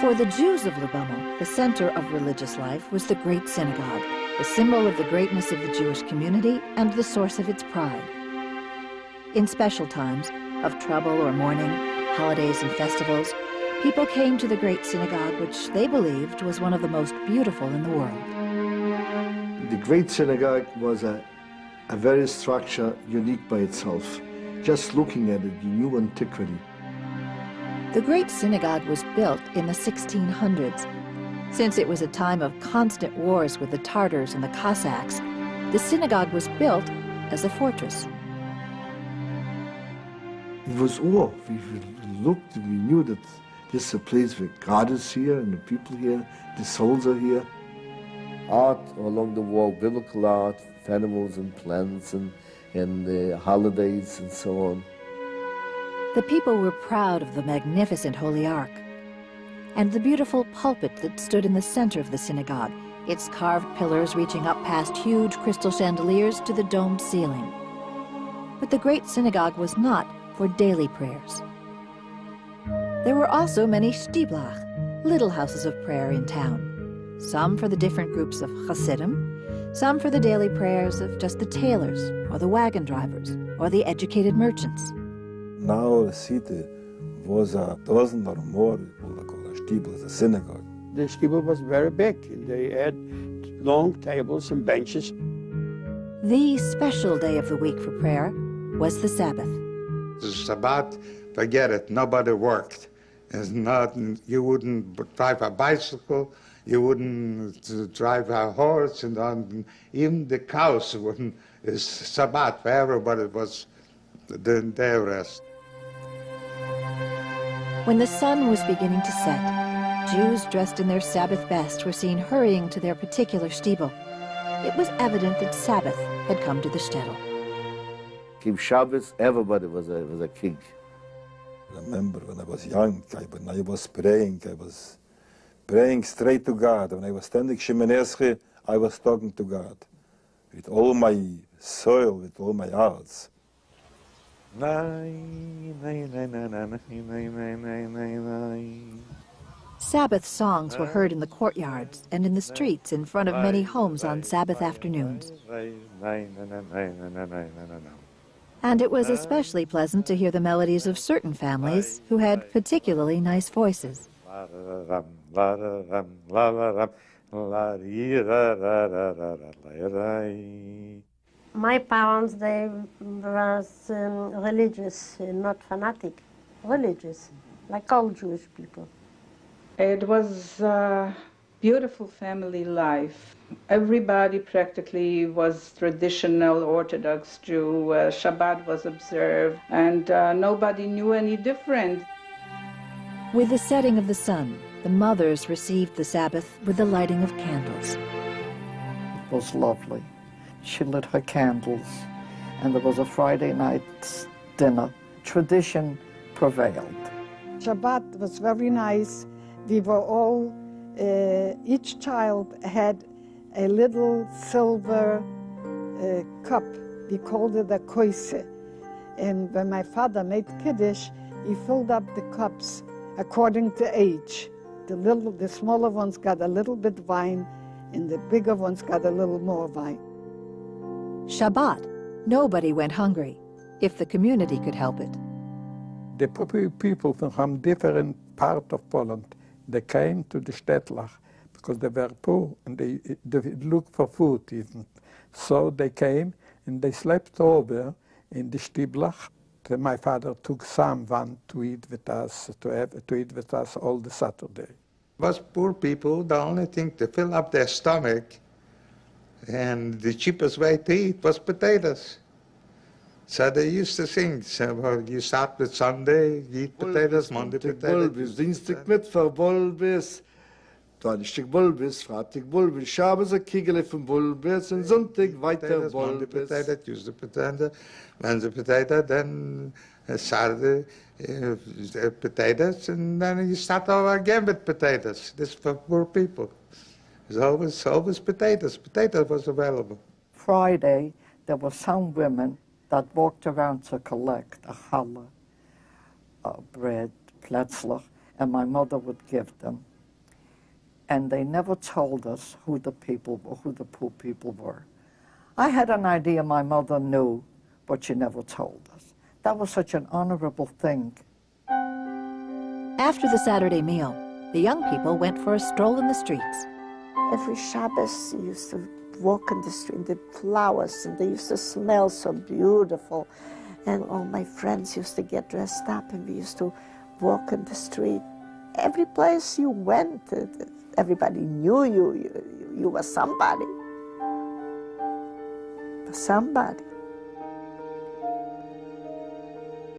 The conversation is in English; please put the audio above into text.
For the Jews of Lubamo, the center of religious life was the Great Synagogue, the symbol of the greatness of the Jewish community and the source of its pride. In special times of trouble or mourning, holidays and festivals, people came to the Great Synagogue, which they believed was one of the most beautiful in the world. The Great Synagogue was a very structure unique by itself. Just looking at it, you knew antiquity. The Great Synagogue was built in the 1600s. Since it was a time of constant wars with the Tartars and the Cossacks, the synagogue was built as a fortress. It was awe. We looked and we knew that this is a place where God is here and the people here, the souls are here. Art along the wall, biblical art, animals and plants and holidays and so on. The people were proud of the magnificent Holy Ark and the beautiful pulpit that stood in the center of the synagogue, its carved pillars reaching up past huge crystal chandeliers to the domed ceiling. But the Great Synagogue was not for daily prayers. There were also many shtiblach, little houses of prayer in town, some for the different groups of Hasidim, some for the daily prayers of just the tailors or the wagon drivers or the educated merchants. Now the city was a dozen or more, what they call a shtibel, a synagogue. The shtibel was very big. They had long tables and benches. The special day of the week for prayer was the Sabbath. The Shabbat, forget it, nobody worked. It's not, you wouldn't drive a bicycle, you wouldn't drive a horse, and even the cows wouldn't. It's Shabbat for everybody. It was the day of rest. When the sun was beginning to set, Jews dressed in their Sabbath best were seen hurrying to their particular shtibel. It was evident that Sabbath had come to the shtetl. Kim Shabbos, everybody was a king. I remember when I was young, I was praying straight to God. When I was standing Shemoneh, I was talking to God with all my soul, with all my hearts. Sabbath songs were heard in the courtyards and in the streets in front of many homes on Sabbath afternoons. And it was especially pleasant to hear the melodies of certain families who had particularly nice voices. My parents, they were religious, not fanatic, religious, like all Jewish people. It was a beautiful family life. Everybody practically was traditional Orthodox Jew. Shabbat was observed, and nobody knew any different. With the setting of the sun, the mothers received the Sabbath with the lighting of candles. It was lovely. She lit her candles, and there was a Friday night dinner. Tradition prevailed. Shabbat was very nice. We were all, each child had a little silver cup. We called it a koise. And when my father made Kiddush, he filled up the cups according to age. The smaller ones got a little bit wine, and the bigger ones got a little more wine. Shabbat, nobody went hungry, if the community could help it. The people from different parts of Poland, they came to the shtetl because they were poor and they looked for food even. So they came and they slept over in the shtiblach. My father took someone to eat with us, to eat with us all the Saturday. It was poor people, the only thing to fill up their stomach, and the cheapest way to eat was potatoes. So they used to sing, so you start with Sunday, you eat potatoes, Monday potatoes. Dienstag Mittwoch Bulbis, Donnerstag Bulbis, Freitag Bulbis, Shabbos a Kegel von Bulbis, and Sonntag weiter Monday Bulbis. potato, Tuesday potato, Wednesday potato, then Saturday potatoes, and then you start over again with potatoes. This is for poor people. It's always potatoes. Potatoes was available. Friday, there were some women that walked around to collect a challah, bread, plätzlach, and my mother would give them. And they never told us who the poor people were. I had an idea my mother knew, but she never told us. That was such an honorable thing. After the Saturday meal, the young people went for a stroll in the streets. Every Shabbos, you used to walk in the street, the flowers, and they used to smell so beautiful. And all my friends used to get dressed up, and we used to walk in the street. Every place you went, everybody knew you. You were somebody. Somebody.